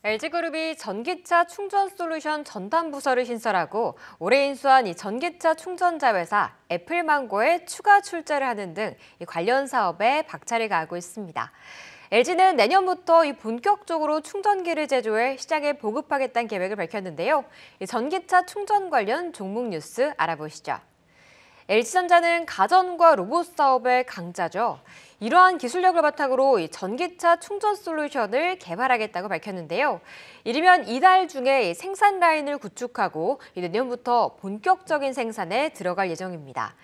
LG그룹이 전기차 충전 솔루션 전담 부서를 신설하고 올해 인수한 이 전기차 충전자 회사 애플망고에 추가 출자를 하는 등 관련 사업에 박차를 가하고 있습니다. LG는 내년부터 본격적으로 충전기를 제조해 시장에 보급하겠다는 계획을 밝혔는데요. 전기차 충전 관련 종목 뉴스 알아보시죠. LG전자는 가전과 로봇 사업의 강자죠. 이러한 기술력을 바탕으로 전기차 충전 솔루션을 개발하겠다고 밝혔는데요. 이르면 이달 중에 생산 라인을 구축하고 내년부터 본격적인 생산에 들어갈 예정입니다.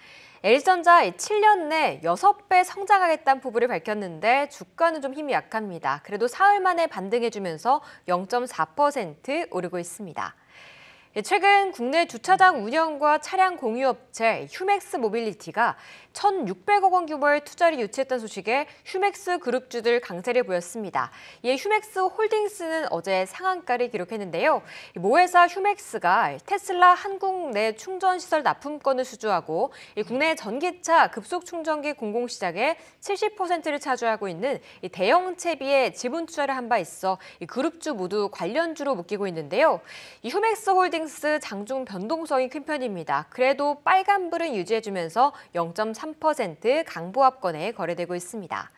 LG전자 7년 내 6배 성장하겠다는 포부를 밝혔는데 주가는 좀 힘이 약합니다. 그래도 사흘 만에 반등해주면서 0.4% 오르고 있습니다. 최근 국내 주차장 운영과 차량 공유업체 휴맥스 모빌리티가 1,600억 원 규모의 투자를 유치했다는 소식에 휴맥스 그룹주들 강세를 보였습니다. 이에 휴맥스 홀딩스는 어제 상한가를 기록했는데요. 모 회사 휴맥스가 테슬라 한국 내 충전시설 납품권을 수주하고 국내 전기차 급속 충전기 공공시장의 70%를 차지하고 있는 대형 채비에 지분 투자를 한 바 있어 그룹주 모두 관련주로 묶이고 있는데요. 이 휴맥스 홀딩스 장중 변동성이 큰 편입니다. 그래도 빨간불은 유지해주면서 0.3% 강보합권에 거래되고 있습니다.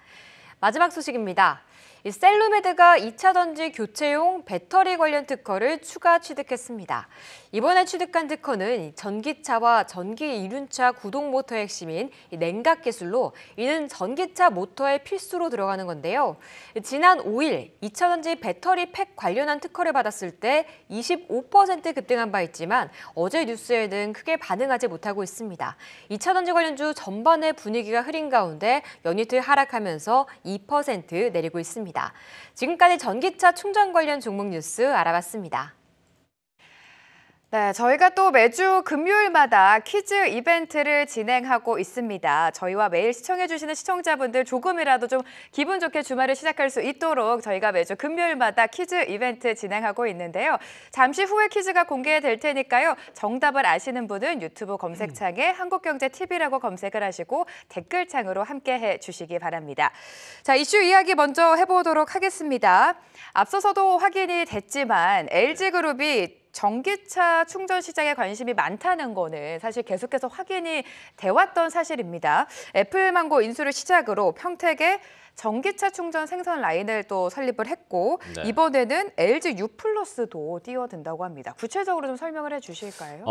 마지막 소식입니다. 셀루메드가 2차 전지 교체용 배터리 관련 특허를 추가 취득했습니다. 이번에 취득한 특허는 전기차와 전기 이륜차 구동 모터의 핵심인 냉각 기술로 이는 전기차 모터의 필수로 들어가는 건데요. 지난 5일 2차 전지 배터리 팩 관련한 특허를 받았을 때 25% 급등한 바 있지만 어제 뉴스에는 크게 반응하지 못하고 있습니다. 2차 전지 관련주 전반의 분위기가 흐린 가운데 연이틀 하락하면서 2% 내리고 있습니다. 지금까지 전기차 충전 관련 종목 뉴스 알아봤습니다. 네, 저희가 또 매주 금요일마다 퀴즈 이벤트를 진행하고 있습니다. 저희와 매일 시청해주시는 시청자분들 조금이라도 좀 기분 좋게 주말을 시작할 수 있도록 저희가 매주 금요일마다 퀴즈 이벤트 진행하고 있는데요. 잠시 후에 퀴즈가 공개될 테니까요. 정답을 아시는 분은 유튜브 검색창에 한국경제TV라고 검색을 하시고 댓글창으로 함께해 주시기 바랍니다. 자, 이슈 이야기 먼저 해보도록 하겠습니다. 앞서서도 확인이 됐지만 LG그룹이 전기차 충전 시장에 관심이 많다는 거는 사실 계속해서 확인이 돼왔던 사실입니다. 애플망고 인수를 시작으로 평택에 전기차 충전 생산 라인을 또 설립을 했고 네. 이번에는 LG U+도 뛰어든다고 합니다. 구체적으로 좀 설명을 해주실까요?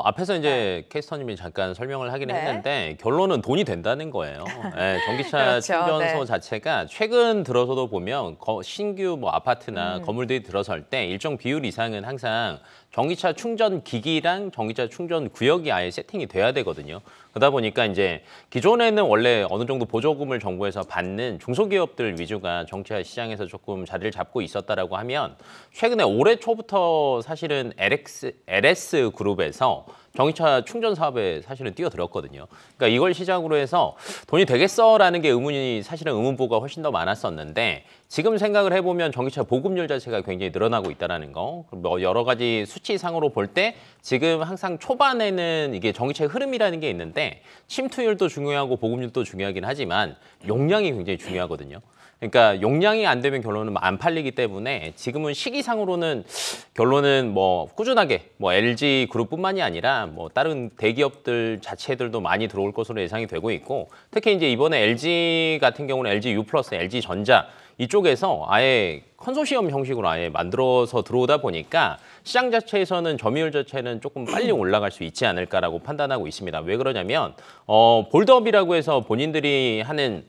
앞에서 이제 캐스터님이 잠깐 설명을 하긴 했는데 결론은 돈이 된다는 거예요. 네, 전기차 그렇죠. 충전소 자체가 최근 들어서도 보면 신규 아파트나 건물들이 들어설 때 일정 비율 이상은 항상 전기차 충전 기기랑 전기차 충전 구역이 아예 세팅이 돼야 되거든요. 그러다 보니까 이제 기존에는 원래 어느 정도 보조금을 정부에서 받는 중소기업들 위주가 전기차 시장에서 조금 자리를 잡고 있었다라고 하면 최근에 올해 초부터 사실은 LS 그룹에서 전기차 충전 사업에 사실은 뛰어들었거든요. 그러니까 이걸 시작으로 해서 돈이 되겠어라는 게 사실은 의문부가 훨씬 더 많았었는데 지금 생각을 해보면 전기차 보급률 자체가 굉장히 늘어나고 있다는 거. 여러 가지 수치상으로 볼 때 지금 항상 초반에는 이게 전기차의 흐름이라는 게 있는데 침투율도 중요하고 보급률도 중요하긴 하지만 용량이 굉장히 중요하거든요. 그러니까 용량이 안 되면 결론은 안 팔리기 때문에 지금은 시기상으로는 결론은 꾸준하게 LG 그룹뿐만이 아니라 다른 대기업들 자체들도 많이 들어올 것으로 예상이 되고 있고 특히 이제 이번에 LG 같은 경우는 LG U+, LG 전자 이쪽에서 아예 컨소시엄 형식으로 아예 만들어서 들어오다 보니까 시장 자체에서는 점유율 자체는 조금 빨리 올라갈 수 있지 않을까라고 판단하고 있습니다. 왜 그러냐면 볼드업이라고 해서 본인들이 하는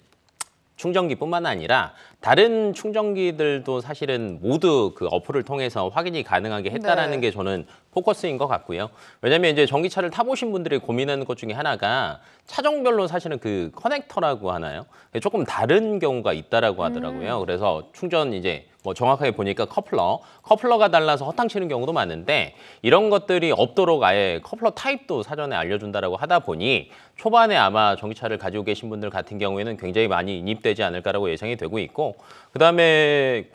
충전기뿐만 아니라 다른 충전기들도 사실은 모두 그 어플을 통해서 확인이 가능하게 했다라는 게 저는 포커스인 것 같고요. 왜냐하면 이제 전기차를 타보신 분들이 고민하는 것 중에 하나가 차종별로 사실은 그 커넥터라고 하나요? 조금 다른 경우가 있다라고 하더라고요. 그래서 충전 이제 정확하게 보니까 커플러가 달라서 허탕치는 경우도 많은데 이런 것들이 없도록 아예 커플러 타입도 사전에 알려준다라고 하다 보니 초반에 아마 전기차를 가지고 계신 분들 같은 경우에는 굉장히 많이 인입되지 않을까라고 예상이 되고 있고 있고 그다음에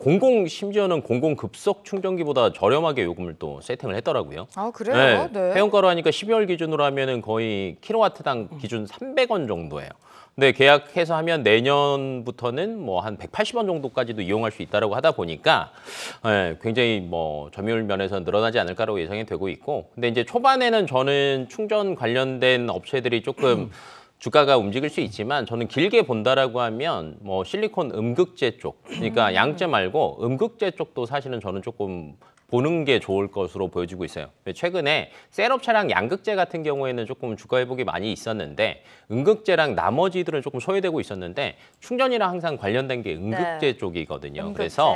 심지어는 공공 급속 충전기보다 저렴하게 요금을 또 세팅을 했더라고요. 아, 그래요? 네. 회원가로 하니까 12월 기준으로 하면은 거의 킬로와트당 기준 300원 정도예요. 근데 계약해서 하면 내년부터는 뭐 한 180원 정도까지도 이용할 수 있다라고 하다 보니까 굉장히 뭐 점유율 면에서 늘어나지 않을까라고 예상이 되고 있고, 근데 이제 초반에는 저는 충전 관련된 업체들이 조금 주가가 움직일 수 있지만 저는 길게 본다라고 하면 뭐 실리콘 음극재 쪽, 그러니까 양재 말고 음극재 쪽도 사실은 저는 조금 보는 게 좋을 것으로 보여지고 있어요. 최근에 셋업차랑 양극재 같은 경우에는 조금 주가 회복이 많이 있었는데 음극재랑 나머지들은 조금 소외되고 있었는데 충전이랑 항상 관련된 게 음극재 쪽이거든요. 음극재. 그래서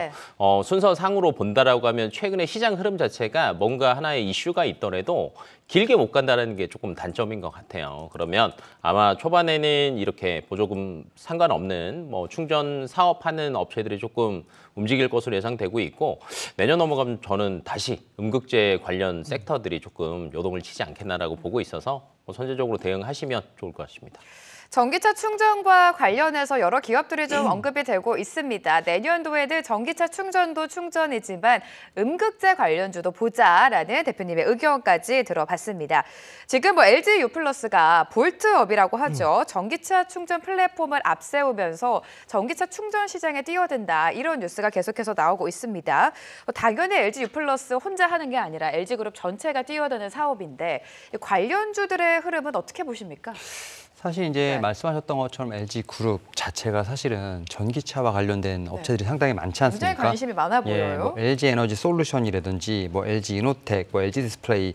순서상으로 본다라고 하면 최근에 시장 흐름 자체가 뭔가 하나의 이슈가 있더라도 길게 못 간다는 게 조금 단점인 것 같아요. 그러면 아마 초반에는 이렇게 보조금 상관없는 뭐 충전 사업하는 업체들이 조금 움직일 것으로 예상되고 있고, 내년 넘어가면 저는 다시 음극재 관련 섹터들이 조금 요동을 치지 않겠나라고 보고 있어서 선제적으로 대응하시면 좋을 것 같습니다. 전기차 충전과 관련해서 여러 기업들이 좀 언급이 되고 있습니다. 내년도에는 전기차 충전도 충전이지만 음극재 관련주도 보자라는 대표님의 의견까지 들어봤습니다. 지금 뭐 LG U+가 볼트업이라고 하죠. 전기차 충전 플랫폼을 앞세우면서 전기차 충전 시장에 뛰어든다, 이런 뉴스가 계속해서 나오고 있습니다. 당연히 LG U+ 혼자 하는 게 아니라 LG그룹 전체가 뛰어드는 사업인데 관련주들의 흐름은 어떻게 보십니까? 사실 이제 말씀하셨던 것처럼 LG 그룹 자체가 사실은 전기차와 관련된 업체들이 상당히 많지 않습니까? 굉장히 관심이 많아 보여요. 뭐 LG 에너지 솔루션이라든지 뭐 LG 이노텍, 뭐 LG 디스플레이,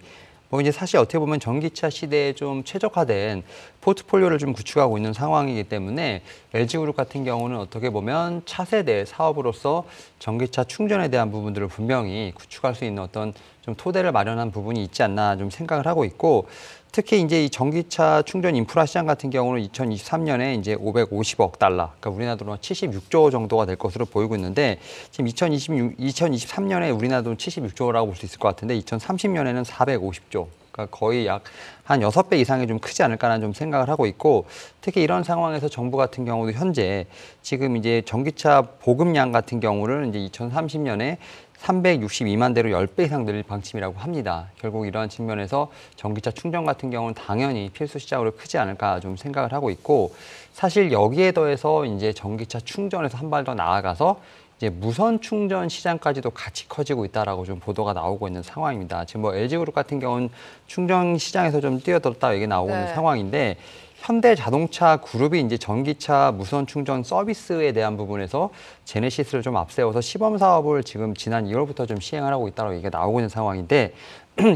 뭐 이제 사실 어떻게 보면 전기차 시대에 좀 최적화된 포트폴리오를 좀 구축하고 있는 상황이기 때문에 LG 그룹 같은 경우는 어떻게 보면 차세대 사업으로서 전기차 충전에 대한 부분들을 분명히 구축할 수 있는 어떤 좀 토대를 마련한 부분이 있지 않나 좀 생각을 하고 있고, 특히 이제 이 전기차 충전 인프라 시장 같은 경우는 2023년에 이제 550억 달러, 그러니까 우리나라 돈으로 76조 정도가 될 것으로 보이고 있는데, 지금 2023년에 우리나라 돈 76조라고 볼 수 있을 것 같은데 2030년에는 450조. 그러니까 거의 약 한 6배 이상이 좀 크지 않을까라는 좀 생각을 하고 있고, 특히 이런 상황에서 정부 같은 경우도 현재 지금 이제 전기차 보급량 같은 경우를 이제 2030년에 362만 대로 10배 이상 늘릴 방침이라고 합니다. 결국 이러한 측면에서 전기차 충전 같은 경우는 당연히 필수 시장으로 크지 않을까 좀 생각을 하고 있고, 사실 여기에 더해서 이제 전기차 충전에서 한 발 더 나아가서 이제 무선 충전 시장까지도 같이 커지고 있다라고 좀 보도가 나오고 있는 상황입니다. 지금 뭐 LG그룹 같은 경우는 충전 시장에서 좀 뛰어들었다 얘기 나오고 있는 상황인데, 현대자동차 그룹이 이제 전기차 무선 충전 서비스에 대한 부분에서 제네시스를 좀 앞세워서 시범 사업을 지금 지난 2월부터 좀 시행을 하고 있다고 얘기가 나오고 있는 상황인데,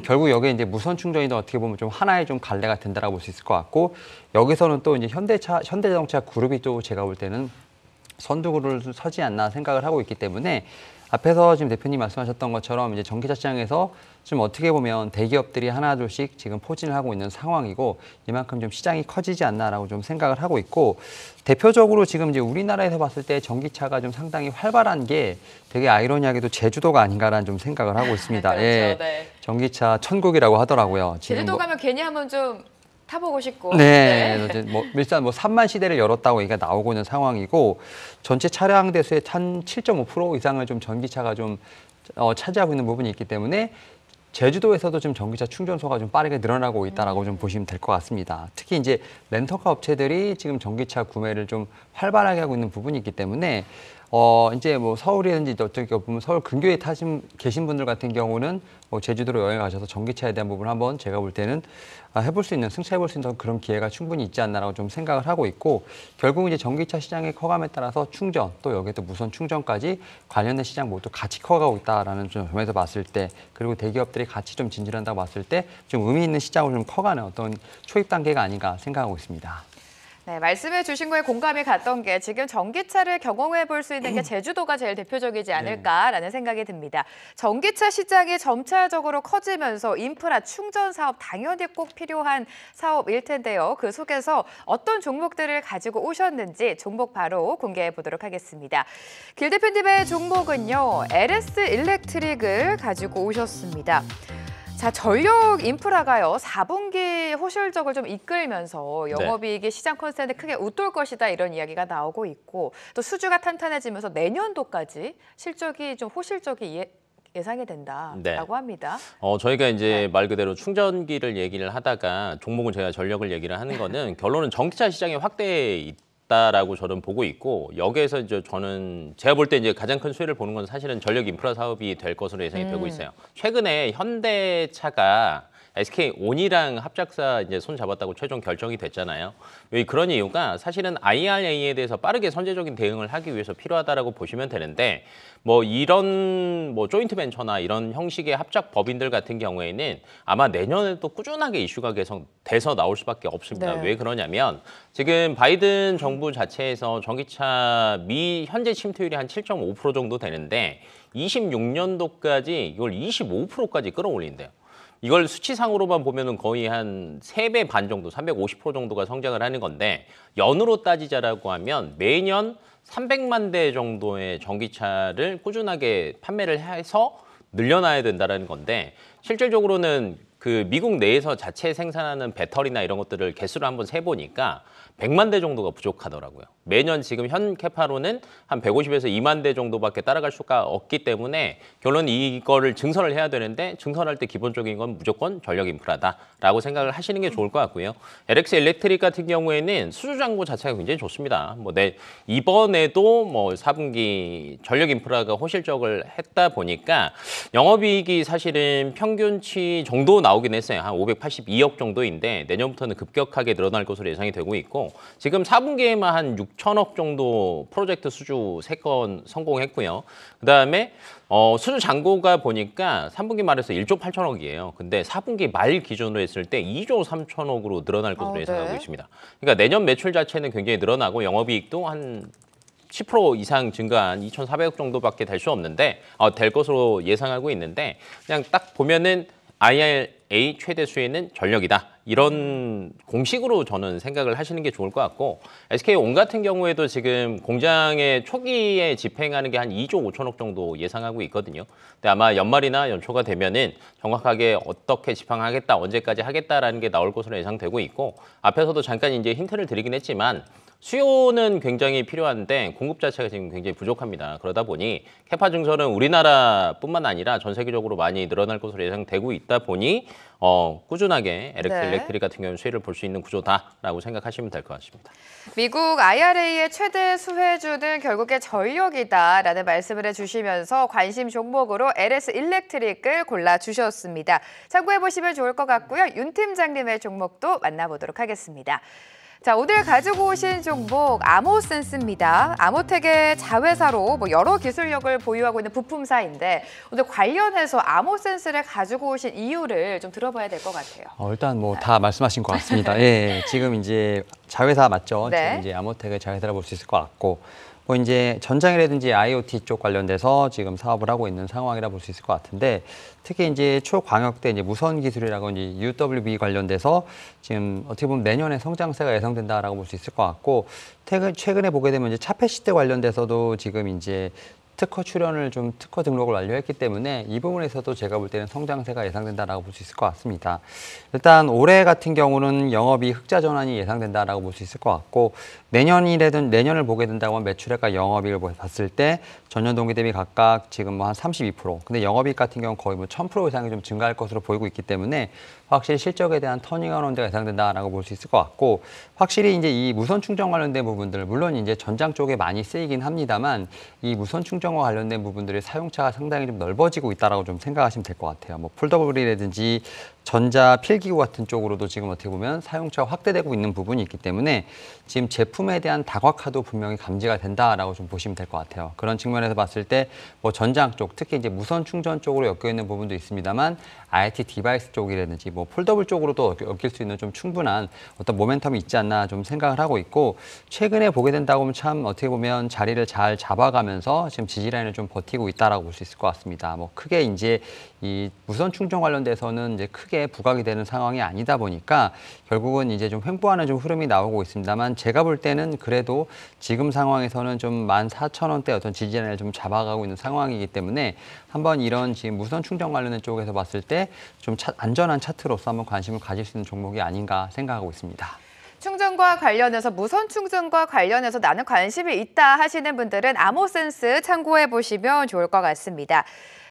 결국 여기에 이제 무선 충전이 어떻게 보면 좀 하나의 좀 갈래가 된다라고 볼 수 있을 것 같고, 여기서는 또 이제 현대자동차 그룹이 또 제가 볼 때는 선두를 서지 않나 생각을 하고 있기 때문에, 앞에서 지금 대표님 말씀하셨던 것처럼 이제 전기차 시장에서 좀 어떻게 보면 대기업들이 하나둘씩 지금 포진을 하고 있는 상황이고, 이만큼 좀 시장이 커지지 않나라고 좀 생각을 하고 있고, 대표적으로 지금 이제 우리나라에서 봤을 때 전기차가 좀 상당히 활발한 게 되게 아이러니하게도 제주도가 아닌가라는 좀 생각을 하고 있습니다. 그렇죠, 예, 네. 전기차 천국이라고 하더라고요. 지금 제주도 뭐, 가면 괜히 한번 좀 타보고 싶고. 네, 이제 뭐 일단 뭐 3만 시대를 열었다고 얘기가 나오고 있는 상황이고, 전체 차량 대수의 한 7.5% 이상을 좀 전기차가 좀 차지하고 있는 부분이 있기 때문에 제주도에서도 지금 전기차 충전소가 좀 빠르게 늘어나고 있다라고 좀 보시면 될 것 같습니다. 특히 이제 렌터카 업체들이 지금 전기차 구매를 좀 활발하게 하고 있는 부분이 있기 때문에 이제 뭐 서울이든지 어떻게 보면 서울 근교에 계신 분들 같은 경우는 뭐 제주도로 여행 가셔서 전기차에 대한 부분을 한번 제가 볼 때는 해볼 수 있는, 승차해볼 수 있는 그런 기회가 충분히 있지 않나라고 좀 생각을 하고 있고, 결국 이제 전기차 시장의 커감에 따라서 충전, 또 여기에 또 무선 충전까지 관련된 시장 모두 같이 커가고 있다라는 점에서 봤을 때, 그리고 대기업들이 같이 좀 진출한다고 봤을 때 좀 의미 있는 시장으로 좀 커가는 어떤 초입 단계가 아닌가 생각하고 있습니다. 네, 말씀해 주신 거에 공감이 갔던 게, 지금 전기차를 경험해 볼 수 있는 게 제주도가 제일 대표적이지 않을까라는 생각이 듭니다. 전기차 시장이 점차적으로 커지면서 인프라 충전 사업 당연히 꼭 필요한 사업일 텐데요. 그 속에서 어떤 종목들을 가지고 오셨는지 종목 바로 공개해 보도록 하겠습니다. 길 대표님의 종목은요, LS 일렉트릭을 가지고 오셨습니다. 자, 전력 인프라가요, 4분기 호실적을 좀 이끌면서 영업이익이 시장 컨센트에 크게 웃돌 것이다 이런 이야기가 나오고 있고 또 수주가 탄탄해지면서 내년도까지 실적이 좀 호실적이 예상이 된다라고 합니다. 저희가 이제 말 그대로 충전기를 얘기를 하다가 종목은 제가 전력을 얘기를 하는 거는 결론은 전기차 시장의 확대에 있다라고 저는 보고 있고 여기에서 이제 저는 제가 볼 때 이제 가장 큰 수혜를 보는 건 사실은 전력 인프라 사업이 될 것으로 예상이 되고 있어요. 최근에 현대차가 SK온이랑 합작사 이제 손 잡았다고 최종 결정이 됐잖아요. 왜 그런 이유가 사실은 IRA에 대해서 빠르게 선제적인 대응을 하기 위해서 필요하다라고 보시면 되는데 뭐 이런 뭐 조인트 벤처나 이런 형식의 합작 법인들 같은 경우에는 아마 내년에도 꾸준하게 이슈가 계속 돼서 나올 수밖에 없습니다. 네. 왜 그러냐면 지금 바이든 정부 자체에서 전기차 미 현재 침투율이 한 7.5% 정도 되는데 26년도까지 이걸 25%까지 끌어올린대요. 이걸 수치상으로만 보면은 거의 한 3배 반 정도, 350% 정도가 성장을 하는 건데 연으로 따지자라고 하면 매년 300만 대 정도의 전기차를 꾸준하게 판매를 해서 늘려놔야 된다는 건데 실질적으로는 그 미국 내에서 자체 생산하는 배터리나 이런 것들을 개수를 한번 세보니까 100만 대 정도가 부족하더라고요. 매년 지금 현 캐파로는 한 150에서 2만 대 정도밖에 따라갈 수가 없기 때문에 결론 이거를 증설을 해야 되는데 증설할 때 기본적인 건 무조건 전력 인프라다라고 생각을 하시는 게 좋을 것 같고요. LX 일렉트릭 같은 경우에는 수주 잔고 자체가 굉장히 좋습니다. 이번에도 4분기 전력 인프라가 호실적을 했다 보니까 영업이익이 사실은 평균치 정도 나오긴 했어요. 한 582억 정도인데 내년부터는 급격하게 늘어날 것으로 예상이 되고 있고 지금 4분기에만 한 6천억 정도 프로젝트 수주 3건 성공했고요. 그다음에 수주 잔고가 보니까 3분기 말에서 1조 8천억이에요. 근데 4분기 말 기준으로 했을 때 2조 3천억으로 늘어날 것으로 예상하고 있습니다. 그러니까 내년 매출 자체는 굉장히 늘어나고 영업이익도 한 10% 이상 증가한 2,400억 정도밖에 될 수 없는데 될 것으로 예상하고 있는데 그냥 딱 보면은 IRA 최대 수혜는 전력이다. 이런 공식으로 저는 생각을 하시는 게 좋을 것 같고 SK온 같은 경우에도 지금 공장의 초기에 집행하는 게 한 2조 5천억 정도 예상하고 있거든요. 근데 아마 연말이나 연초가 되면은 정확하게 어떻게 집행하겠다, 언제까지 하겠다라는 게 나올 것으로 예상되고 있고 앞에서도 잠깐 이제 힌트를 드리긴 했지만 수요는 굉장히 필요한데 공급 자체가 지금 굉장히 부족합니다. 그러다 보니 캐파 증설은 우리나라뿐만 아니라 전 세계적으로 많이 늘어날 것으로 예상되고 있다 보니 꾸준하게 LX 일렉트릭 같은 경우는 수혜를 볼 수 있는 구조다라고 생각하시면 될 것 같습니다. 미국 IRA의 최대 수혜주는 결국에 전력이다라는 말씀을 해주시면서 관심 종목으로 LS 일렉트릭을 골라주셨습니다. 참고해보시면 좋을 것 같고요. 윤 팀장님의 종목도 만나보도록 하겠습니다. 자, 오늘 가지고 오신 종목 아모센스입니다. 아모텍의 자회사로 여러 기술력을 보유하고 있는 부품사인데 오늘 관련해서 아모센스를 가지고 오신 이유를 좀 들어봐야 될 것 같아요. 일단 다 말씀하신 것 같습니다. 예, 지금 이제 자회사 맞죠? 네. 지금 이제 아모텍의 자회사라 볼 수 있을 것 같고 이제 전장이라든지 IoT 쪽 관련돼서 지금 사업을 하고 있는 상황이라 볼 수 있을 것 같은데 특히 이제 초광역대 이제 무선 기술이라고 이제 UWB 관련돼서 지금 어떻게 보면 내년에 성장세가 예상된다라고 볼 수 있을 것 같고 최근에 보게 되면 이제 차폐 시대 관련돼서도 지금 이제 특허 출연을 특허 등록을 완료했기 때문에 이 부분에서도 제가 볼 때는 성장세가 예상된다라고 볼 수 있을 것 같습니다. 일단 올해 같은 경우는 영업이 흑자 전환이 예상된다라고 볼 수 있을 것 같고 내년을 보게 된다고 하면 매출액과 영업이익을 봤을 때 전년 동기 대비 각각 지금 한 32%. 근데 영업이익 같은 경우는 거의 1000% 이상이 좀 증가할 것으로 보이고 있기 때문에 확실히 실적에 대한 터닝어라운드가 예상된다라고 볼 수 있을 것 같고 확실히 이제 이 무선 충전 관련된 부분들 물론 이제 전장 쪽에 많이 쓰이긴 합니다만 이 무선 충전과 관련된 부분들의 사용차가 상당히 좀 넓어지고 있다라고 좀 생각하시면 될 것 같아요. 폴더블이라든지 전자 필기구 같은 쪽으로도 지금 어떻게 보면 사용차가 확대되고 있는 부분이 있기 때문에 지금 제품에 대한 다각화도 분명히 감지가 된다라고 좀 보시면 될 것 같아요. 그런 측면에서 봤을 때 전장 쪽, 특히 이제 무선 충전 쪽으로 엮여 있는 부분도 있습니다만 IoT 디바이스 쪽이라든지 폴더블 쪽으로도 엮일 수 있는 좀 충분한 어떤 모멘텀이 있지 않나 좀 생각을 하고 있고 최근에 보게 된다고 하면 참 어떻게 보면 자리를 잘 잡아가면서 지금 지지라인을 좀 버티고 있다라고 볼 수 있을 것 같습니다. 크게 이제 이 무선 충전 관련돼서는 이제 크게 부각이 되는 상황이 아니다 보니까 결국은 이제 좀 횡보하는 좀 흐름이 나오고 있습니다만 제가 볼 때는 그래도 지금 상황에서는 좀 14,000원대 어떤 지지선을 좀 잡아가고 있는 상황이기 때문에 한번 이런 지금 무선 충전 관련된 쪽에서 봤을 때 좀 안전한 차트로서 한번 관심을 가질 수 있는 종목이 아닌가 생각하고 있습니다. 충전과 관련해서 무선 충전과 관련해서 나는 관심이 있다 하시는 분들은 아모센스 참고해 보시면 좋을 것 같습니다.